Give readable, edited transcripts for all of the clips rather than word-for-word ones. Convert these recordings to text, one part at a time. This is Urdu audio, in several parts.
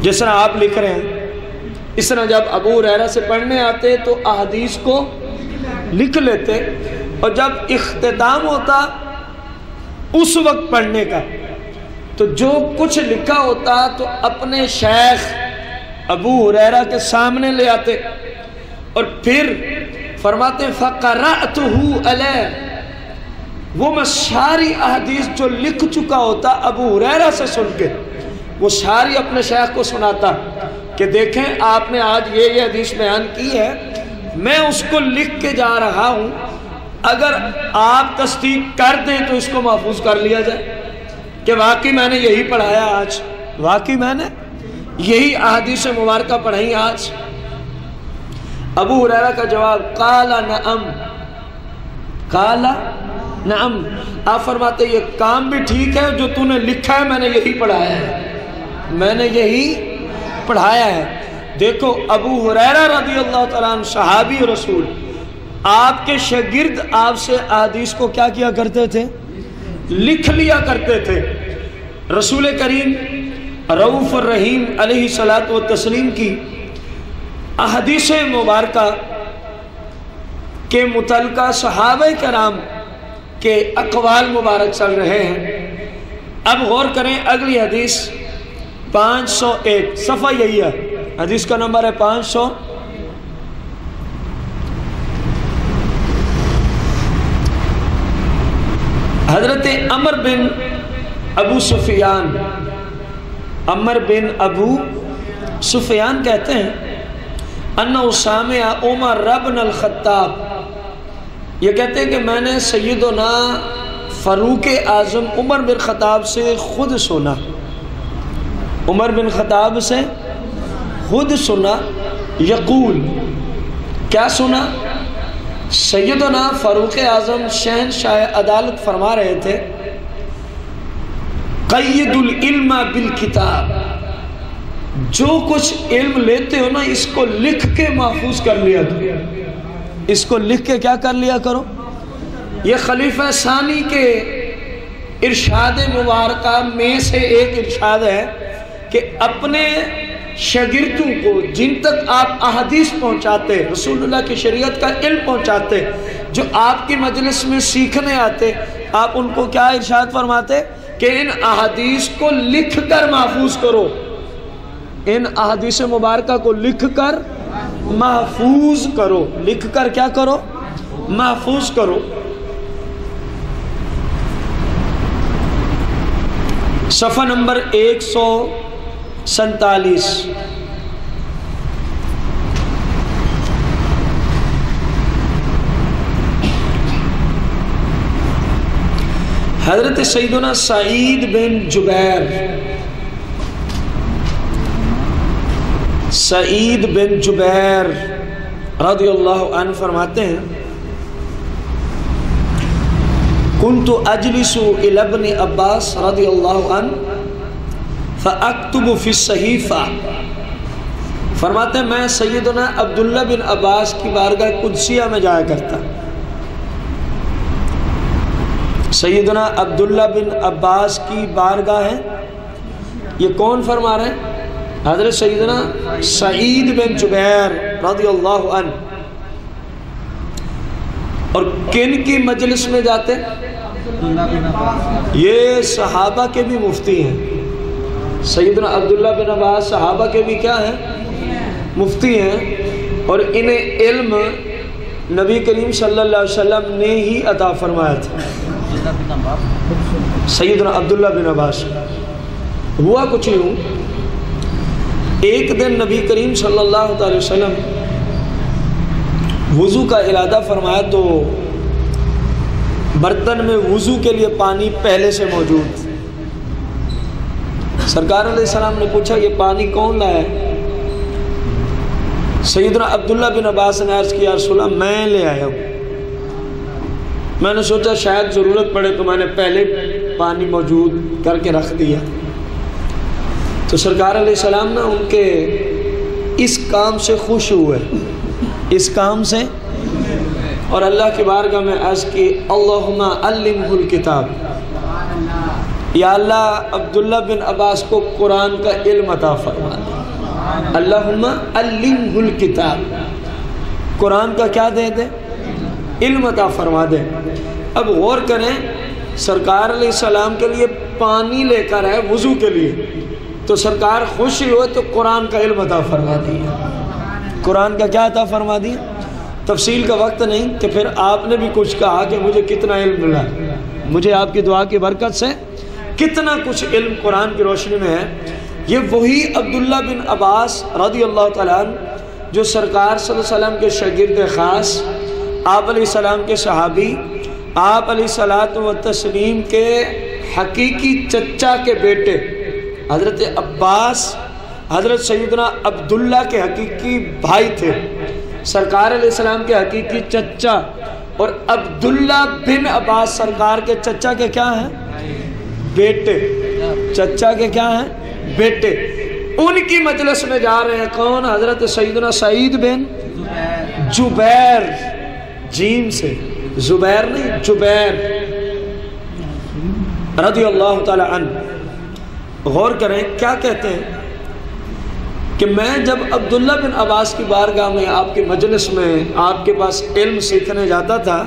جس طرح آپ لکھ رہے ہیں اس طرح جب ابو ہریرہ سے پڑھنے آتے تو احادیث کو لکھ لیتے، اور جب اختتام ہوتا اس وقت پڑھنے کا تو جو کچھ لکھا ہوتا تو اپنے شیخ ابو ہریرہ کے سامنے لے آتے اور پھر فرماتے فَقَرَأْتُهُ عَلَيْهِ، وہ میں ساری احادیث جو لکھ چکا ہوتا ابو ہریرہ سے سن کے وہ ساری اپنے شیخ کو سناتا کہ دیکھیں آپ نے آج یہ حدیث بیان کی ہے، میں اس کو لکھ کے جا رہا ہوں، اگر آپ تصدیق کر دیں تو اس کو محفوظ کر لیا جائے کہ واقعی میں نے یہی پڑھایا آج، واقعی میں نے یہی احادیث مبارکہ پڑھائی آج۔ ابو ہریرہ کا جواب قال نعم، قال نعم، آپ فرماتے یہ کام بھی ٹھیک ہے، جو تو نے لکھا ہے میں نے یہی پڑھایا ہے، میں نے یہی پڑھایا ہے۔ دیکھو ابو ہریرہ رضی اللہ تعالیٰ عنہ صحابی رسول، آپ کے شاگرد آپ سے احادیث کو کیا کیا کرتے تھے؟ لکھ لیا کرتے تھے۔ رسول کریم رؤوف الرحیم علیہ الصلاۃ والتسلیم کی احادیث مبارکہ کے متعلقہ صحابہ کرام کے اقوال مبارک چل رہے ہیں۔ اب غور کریں اگلی حدیث 501، صفحہ یہی ہے، حدیث کا نمبر ہے 500۔ حضرت عمر بن ابو سفیان، عمر بن ابو سفیان کہتے ہیں انہ سامع عمر بن الخطاب، یہ کہتے ہیں کہ میں نے سیدنا فاروق اعظم عمر بن خطاب سے خود سنا، عمر بن خطاب سے خود سنا، یقول، کیا سنا؟ سیدنا فاروق اعظم شہنشاہ عدالت فرما رہے تھے قید العلم بالکتاب، جو کچھ علم لیتے ہو نا اس کو لکھ کے محفوظ کر لیا کرو، اس کو لکھ کے کیا کر لیا کرو۔ یہ خلیفہ ثانی کے ارشاد مبارکہ میں سے ایک ارشاد ہے کہ اپنے شاگردوں کو جن تک آپ احادیث پہنچاتے، رسول اللہ کی شریعت کا علم پہنچاتے، جو آپ کی مجلس میں سیکھنے آتے، آپ ان کو کیا ارشاد فرماتے کہ ان احادیث کو لکھ کر محفوظ کرو، ان احادیث مبارکہ کو لکھ کر محفوظ کرو، لکھ کر کیا کرو؟ محفوظ کرو۔ صفحہ نمبر 147۔ حضرت سیدنا سعید بن جبیر، سعید بن جبیر رضی اللہ عنہ فرماتے ہیں کنت اجلس الی ابن عباس رضی اللہ عنہ فاکتب فی الصحیفہ، فرماتے ہیں میں سیدنا عبداللہ بن عباس کی بارگاہ قدسیہ میں جایا کرتا۔ سیدنا عبداللہ بن عباس کی بارگاہ ہے، یہ کون فرما رہے ہیں؟ حضرت سیدنا سعید بن جبیر رضی اللہ عنہ۔ اور کن کی مجلس میں جاتے؟ یہ صحابہ کے بھی مفتی ہیں، سیدنا عبداللہ بن عباس صحابہ کے بھی کیا ہیں؟ مفتی ہیں، اور انہیں علم نبی کریم صلی اللہ علیہ وسلم نے ہی عطا فرمایا تھا۔ سیدنا عبداللہ بن عباس ہوا کچھ یوں، ایک دن نبی کریم صلی اللہ علیہ وسلم وضو کا ارادہ فرمایا تو برتن میں وضو کے لیے پانی پہلے سے موجود، سرکار علیہ السلام نے پوچھا یہ پانی کون لایا ہے؟ سیدنا عبداللہ بن عباس نے عرض کیا رسول اللہ میں لے آیا ہوں، میں نے سوچا شاید ضرورت پڑے تو میں نے پہلے پانی موجود کر کے رکھ دیا۔ تو سرکار علیہ السلام نا ان کے اس کام سے خوش ہوئے، اس کام سے، اور اللہ کی بارگاہ میں عرض کی اللہم علمہ الکتاب، یا اللہ عبداللہ بن عباس کو قرآن کا علم عطا فرما دے، اللہم علمہ الکتاب، قرآن کا کیا دے دے؟ علم عطا فرما دے۔ اب غور کریں، سرکار علیہ السلام کے لیے پانی لے کر ہے وضو کے لیے، تو سرکار خوشی ہوئے تو قرآن کا علم عطا فرما دیا۔ قرآن کا کیا عطا فرما دیا؟ تفصیل کا وقت نہیں کہ پھر آپ نے بھی کچھ کہا کہ مجھے کتنا علم ملا، مجھے آپ کی دعا کی برکت سے کتنا کچھ علم قرآن کی روشنی میں ہے۔ یہ وہی عبداللہ بن عباس رضی اللہ تعالیٰ عنہ جو سرکار صلی اللہ علیہ وسلم کے شاگرد خاص، آپ علیہ السلام کے صحابی، آپ علیہ الصلوۃ والتسلیم کے حقیقی چچا کے بیٹے حضرت عباس، حضرت سیدنا عبداللہ کے حقیقی بھائی تھے، سرکار علیہ السلام کے حقیقی چچا، اور عبداللہ بن عباس سرکار کے چچا کے کیا ہیں؟ بیٹے۔ چچا کے کیا ہیں؟ بیٹے۔ ان کی مجلس میں جا رہے ہیں کون؟ حضرت سیدنا سعید بن جبیر، جیم سے، زبیر نہیں جبیر رضی اللہ تعالی عنہ۔ غور کریں کیا کہتے ہیں کہ میں جب عبداللہ بن عباس کی بارگاہ میں، آپ کی مجلس میں، آپ کے پاس علم سیکھنے جاتا تھا،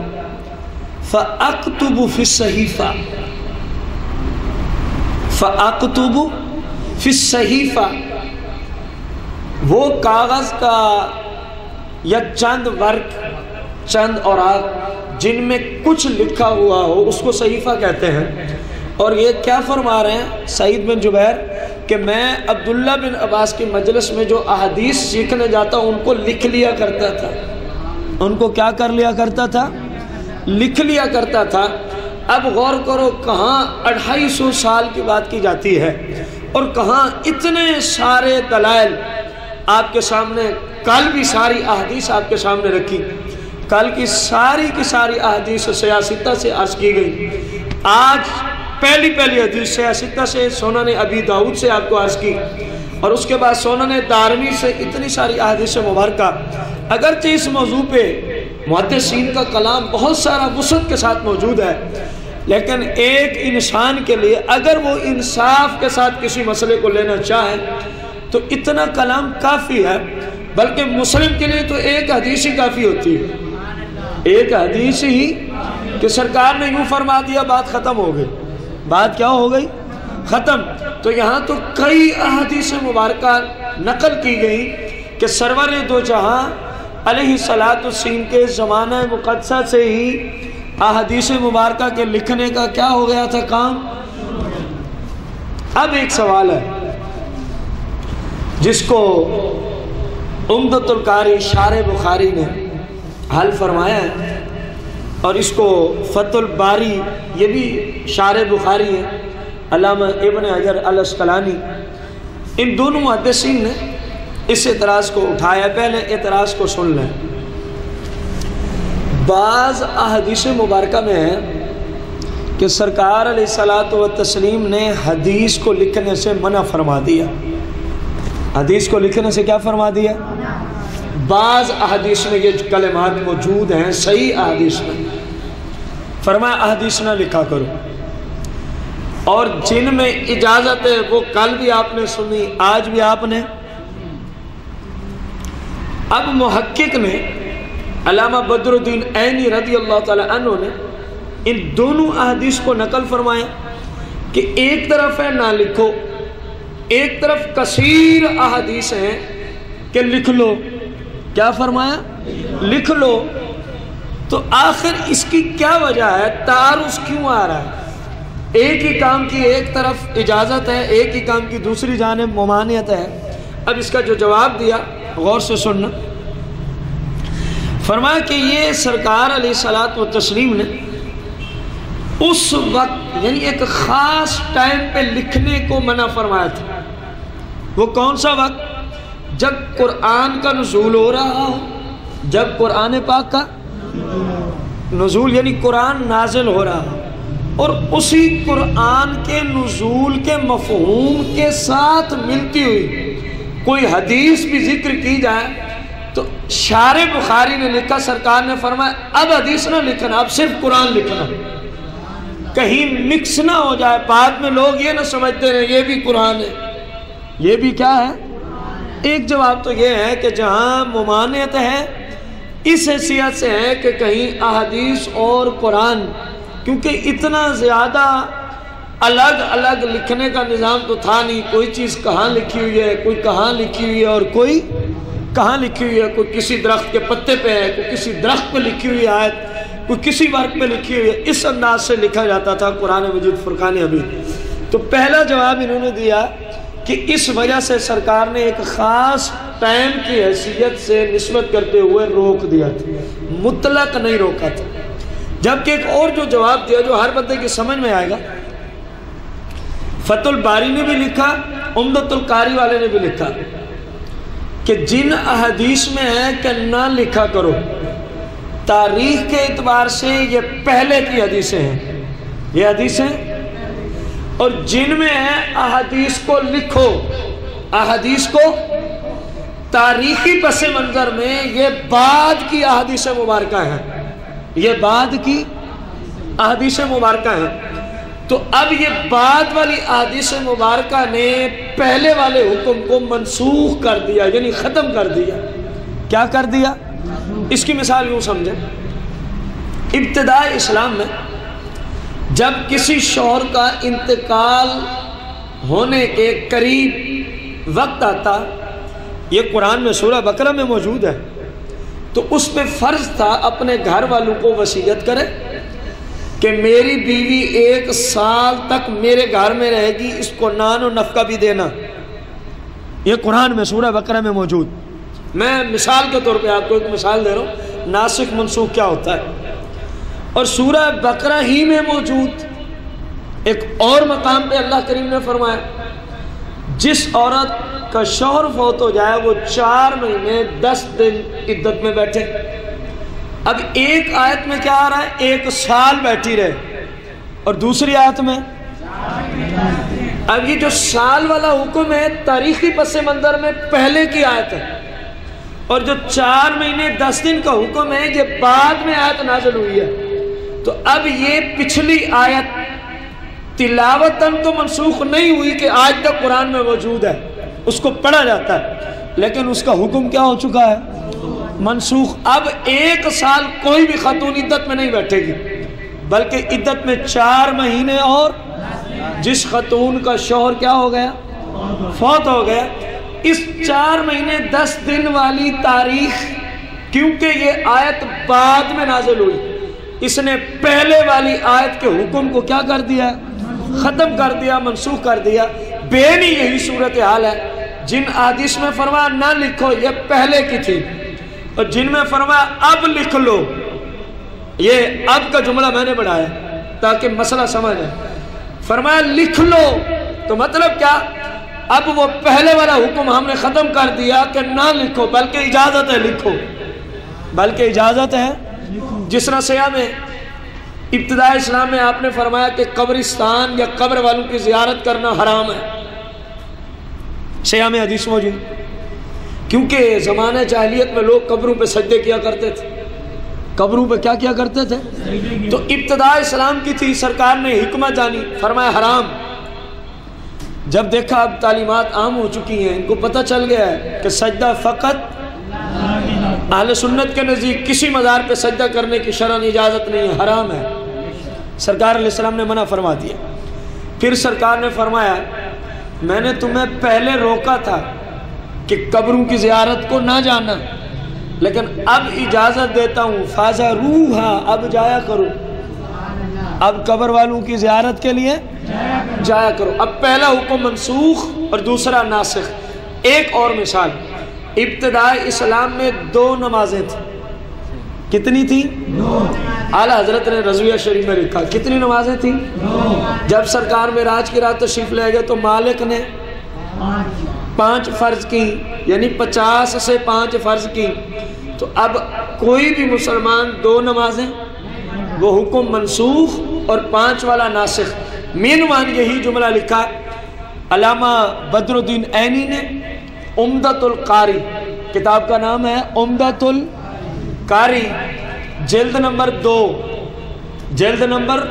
فَأَكْتُبُ فِي الصَّحِيفَةِ، فَأَكْتُبُ فِي الصَّحِيفَةِ، وہ کاغذ کا یا چند ورق، چند اوراق جن میں کچھ لکھا ہوا ہو اس کو صحیفہ کہتے ہیں۔ اور یہ کیا فرما رہے ہیں سعید بن جبیر کہ میں عبداللہ بن عباس کی مجلس میں جو احادیث سیکھنے جاتا ان کو لکھ لیا کرتا تھا۔ ان کو کیا کر لیا کرتا تھا؟ لکھ لیا کرتا تھا۔ اب غور کرو، کہاں 250 سال کی بات کی جاتی ہے اور کہاں اتنے سارے دلائل آپ کے سامنے، کل بھی ساری احادیث آپ کے سامنے رکھی، کل کی ساری احادیث سیاستہ سے عرض کی گئی، آج پہلی حدیث سیاستہ سے سنن ابی داؤد سے آپ کو عرض کی، اور اس کے بعد سنن دارمی سے اتنی ساری احادیث مبارکہ۔ اگرچہ اس موضوع پہ محدثین کا کلام بہت سارا وسعت کے ساتھ موجود ہے، لیکن ایک انسان کے لیے اگر وہ انصاف کے ساتھ کسی مسئلے کو لینا چاہے تو اتنا کلام کافی ہے، بلکہ مسلم کے لیے تو ایک حدیث ہی کافی ہوتی ہے، ایک حدیث ہی کہ سرکار نے یوں فرما دیا، بات ختم ہو گئی۔ بات کیا ہو گئی؟ ختم۔ تو یہاں تو کئی احادیث مبارکہ نقل کی گئی کہ سرور دو جہاں علیہ السلام کے زمانہ مقدسہ سے ہی احادیث مبارکہ کے لکھنے کا کیا ہو گیا تھا کام۔ اب ایک سوال ہے جس کو عمدۃ القاری شارح بخاری نے حل فرمایا ہے، اور اس کو فتح الباری، یہ بھی شارح بخاری ہے، علامہ ابن حجر الاسقلانی، ان دونوں محدثین نے اس اعتراض کو اٹھایا۔ پہلے اعتراض کو سن لیں۔ بعض احادیث مبارکہ میں ہے کہ سرکار علیہ الصلوۃ والتسلیم نے حدیث کو لکھنے سے منع فرما دیا۔ حدیث کو لکھنے سے کیا فرما دیا؟ بعض احادیث میں یہ کلمات موجود ہیں، صحیح احادیث میں فرمایا احادیث نہ لکھا کرو، اور جن میں اجازت ہے وہ کل بھی آپ نے سنی، آج بھی آپ نے۔ اب محقق نے علامہ بدر الدین عینی رضی اللہ تعالی عنہ نے ان دونوں احادیث کو نقل فرمایا کہ ایک طرف ہے نہ لکھو، ایک طرف کثیر احادیث ہیں کہ لکھ لو۔ کیا فرمایا؟ لکھ لو۔ تو آخر اس کی کیا وجہ ہے؟ تعارض کیوں آ رہا ہے؟ ایک ہی کام کی ایک طرف اجازت ہے، ایک ہی کام کی دوسری جانب ممانعت ہے۔ اب اس کا جو جواب دیا غور سے سننا، فرمایا کہ یہ سرکار علیہ الصلوۃ والتسلیم نے اس وقت یعنی ایک خاص ٹائم پہ لکھنے کو منع فرمایا تھا۔ وہ کون سا وقت؟ جب قرآن کا نزول ہو رہا ہو، جب قرآن پاک کا نزول یعنی قرآن نازل ہو رہا ہو، اور اسی قرآن کے نزول کے مفہوم کے ساتھ ملتی ہوئی کوئی حدیث بھی ذکر کی جائے تو شارح بخاری نے لکھا، سرکار نے فرمایا اب حدیث نہ لکھنا، اب صرف قرآن لکھنا۔ کہیں مکس نہ ہو جائے، بعد میں لوگ یہ نہ سمجھتے رہے یہ بھی قرآن ہے، یہ بھی کیا ہے۔ ایک جواب تو یہ ہے کہ جہاں ممانعت ہے اس حیثیت سے ہے کہ کہیں احادیث اور قرآن، کیونکہ اتنا زیادہ الگ الگ لکھنے کا نظام تو تھا نہیں، کوئی چیز کہاں لکھی ہوئی ہے، کوئی کہاں لکھی ہوئی ہے اور کوئی کہاں لکھی ہوئی ہے، کوئی کسی درخت کے پتے پہ ہے، کوئی کسی درخت پہ لکھی ہوئی آیت، کوئی کسی ورق پہ لکھی ہوئی ہے، اس انداز سے لکھا جاتا تھا قرآن مجید فرقان حمید۔ تو پہلا جواب انہوں نے دیا کہ اس وجہ سے سرکار نے ایک خاص ٹائم کی حیثیت سے نسبت کرتے ہوئے روک دیا تھا، مطلق نہیں روکا تھا۔ جبکہ ایک اور جو جواب دیا جو ہر بندے کی سمجھ میں آئے گا، فتح الباری نے بھی لکھا، عمدۃ القاری والے نے بھی لکھا کہ جن احادیث میں ہے کہ نہ لکھا کرو، تاریخ کے اعتبار سے یہ پہلے کی حدیثیں ہیں، یہ حدیثیں، اور جن میں ہے احادیث کو لکھو، احادیث کو تاریخی پس منظر میں یہ بعد کی احادیث مبارکہ ہیں، یہ بعد کی احادیث مبارکہ ہیں۔ تو اب یہ بعد والی احادیث مبارکہ نے پہلے والے حکم کو منسوخ کر دیا، یعنی ختم کر دیا۔ کیا کر دیا؟ اس کی مثال یوں سمجھیں، ابتدائی اسلام میں جب کسی شوہر کا انتقال ہونے کے قریب وقت آتا، یہ قرآن میں سورہ بقرہ میں موجود ہے، تو اس پہ فرض تھا اپنے گھر والوں کو وصیت کرے کہ میری بیوی 1 سال تک میرے گھر میں رہے گی، اس کو نان و نفقہ بھی دینا۔ یہ قرآن میں سورہ بقرہ میں موجود۔ میں مثال کے طور پہ آپ کو ایک مثال دے رہا ہوں، ناسخ منسوخ کیا ہوتا ہے۔ اور سورہ بقرہ ہی میں موجود ایک اور مقام پہ اللہ کریم نے فرمایا جس عورت کا شوہر فوت ہو جائے وہ 4 مہینے 10 دن عدت میں بیٹھے۔ اب ایک آیت میں کیا آ رہا ہے؟ 1 سال بیٹھی رہے، اور دوسری آیت میں اب یہ جو سال والا حکم ہے تاریخی پس منظر میں پہلے کی آیت ہے، اور جو 4 مہینے 10 دن کا حکم ہے یہ بعد میں آیت نازل ہوئی ہے۔ تو اب یہ پچھلی آیت تلاوتاً تو منسوخ نہیں ہوئی کہ آج تک قرآن میں موجود ہے، اس کو پڑھا جاتا ہے، لیکن اس کا حکم کیا ہو چکا ہے؟ منسوخ۔ اب 1 سال کوئی بھی خاتون عدت میں نہیں بیٹھے گی، بلکہ عدت میں 4 مہینے، اور جس خاتون کا شوہر کیا ہو گیا؟ فوت ہو گیا، اس 4 مہینے 10 دن والی تاریخ، کیونکہ یہ آیت بعد میں نازل ہوئی، اس نے پہلے والی آیت کے حکم کو کیا کر دیا؟ ختم کر دیا، منسوخ کر دیا۔ بینی یہی صورتحال ہے، جن احادیث میں فرمایا نہ لکھو یہ پہلے کی تھی، اور جن میں فرمایا اب لکھ لو، یہ اب کا جملہ میں نے بڑھایا تاکہ مسئلہ سمجھ آئے۔ فرمایا لکھ لو تو مطلب کیا؟ اب وہ پہلے والا حکم ہم نے ختم کر دیا کہ نہ لکھو، بلکہ اجازت ہے لکھو، بلکہ اجازت ہے۔ جس طرح سیاح میں ابتدائی اسلام میں آپ نے فرمایا کہ قبرستان یا قبر والوں کی زیارت کرنا حرام ہے، سیاح میں حدیث موجود، کیونکہ زمانہ جاہلیت میں لوگ قبروں پہ سجدے کیا کرتے تھے، قبروں پہ کیا کرتے تھے؟ تو ابتدائی اسلام کی تھی، سرکار نے حکمت جانی، فرمایا حرام۔ جب دیکھا اب تعلیمات عام ہو چکی ہیں، ان کو پتہ چل گیا ہے کہ سجدہ فقط اہل سنت کے نزدیک کسی مزار پہ سجدہ کرنے کی شرعاً اجازت نہیں ہے، حرام ہے، سرکار علیہ السلام نے منع فرما دیا۔ پھر سرکار نے فرمایا میں نے تمہیں پہلے روکا تھا کہ قبروں کی زیارت کو نہ جانا، لیکن اب اجازت دیتا ہوں، فازوروہا، اب جایا کرو، اب قبر والوں کی زیارت کے لیے جایا کرو۔ اب پہلا حکم منسوخ اور دوسرا ناسخ۔ ایک اور مثال، ابتدائی اسلام میں 2 نمازیں تھیں، کتنی تھی؟ اعلیٰ حضرت نے رضویہ شریف میں لکھا کتنی نمازیں تھیں؟ جب سرکار معراج کی رات تشریف لے گئے تو مالک نے 5 فرض کی، یعنی 50 سے 5 فرض کی۔ تو اب کوئی بھی مسلمان 2 نمازیں، وہ حکم منسوخ اور 5 والا ناسخ۔ مینوان یہی جملہ لکھا علامہ بدر الدین عینی نے عمدۃ القاری، کتاب کا نام ہے عمدۃ القاری، جلد نمبر 2، جلد نمبر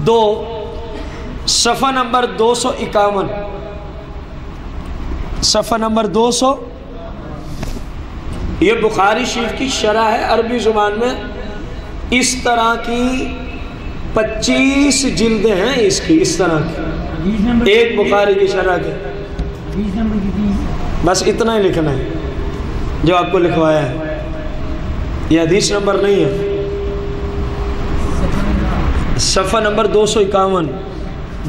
2 صفحہ نمبر 251، صفحہ نمبر 200، یہ بخاری شریف کی شرح ہے عربی زبان میں۔ اس طرح کی 25 جلدیں ہیں اس کی، اس طرح کی ایک بخاری کی شرح کی۔ بس اتنا ہی لکھنا ہے جو آپ کو لکھوایا ہے، یہ حدیث نمبر نہیں ہے۔ صفحہ نمبر 251،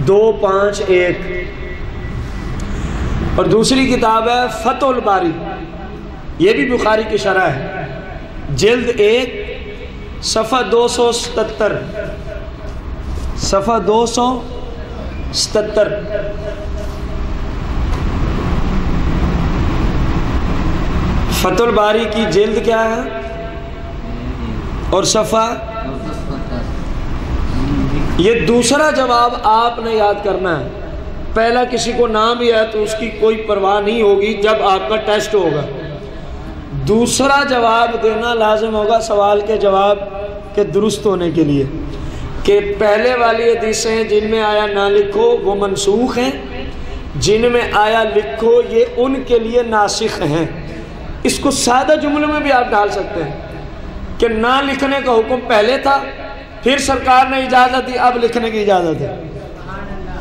251۔ اور دوسری کتاب ہے فتح الباری، یہ بھی بخاری کی شرح ہے، جلد 1، صفحہ 277، صفحہ 277۔ فتح الباری کی جلد کیا ہے اور صفحہ؟ یہ دوسرا جواب آپ نے یاد کرنا ہے۔ پہلا کسی کو نام بھی ہے تو اس کی کوئی پرواہ نہیں ہوگی جب آپ کا ٹیسٹ ہوگا۔ دوسرا جواب دینا لازم ہوگا سوال کے جواب کے درست ہونے کے لیے، کہ پہلے والی حدیثیں جن میں آیا نہ لکھو وہ منسوخ ہیں، جن میں آیا لکھو یہ ان کے لیے ناسخ ہیں۔ اس کو سادہ جملوں میں بھی آپ ڈال سکتے ہیں کہ نہ لکھنے کا حکم پہلے تھا، پھر سرکار نے اجازت دی، اب لکھنے کی اجازت ہے۔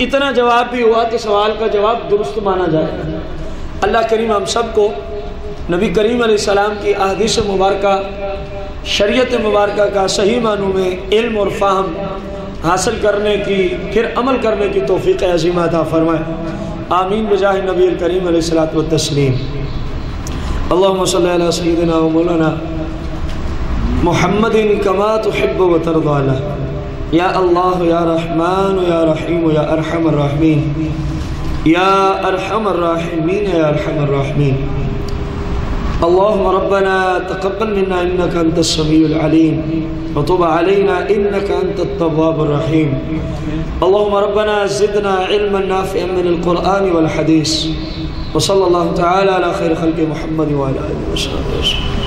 اتنا جواب بھی ہوا تو سوال کا جواب درست مانا جائے۔ اللہ کریم ہم سب کو نبی کریم علیہ السلام کی احادیث مبارکہ، شریعت مبارکہ کا صحیح معنوں میں علم اور فہم حاصل کرنے کی، پھر عمل کرنے کی توفیق عظیمہ عطا فرمائے۔ آمین بجاہ نبی الکریم علیہ الصلوۃ والتسلیم۔ اللہم صلی علی سیدنا و مولانا محمد کما تحب و ترضى۔ یا اللہ یا رحمان یا رحیم یا ارحم الراحمین، یا ارحم الراحمین یا ارحم الراحمین۔ اللهم ربنا تقبل منا إنك أنت السميع العليم وتب علينا إنك أنت التواب الرحيم۔ اللهم ربنا زدنا علما نافعا من القرآن والحديث، وصلى الله تعالى على خير خلق محمد وعلى آله وصحبه وسلم۔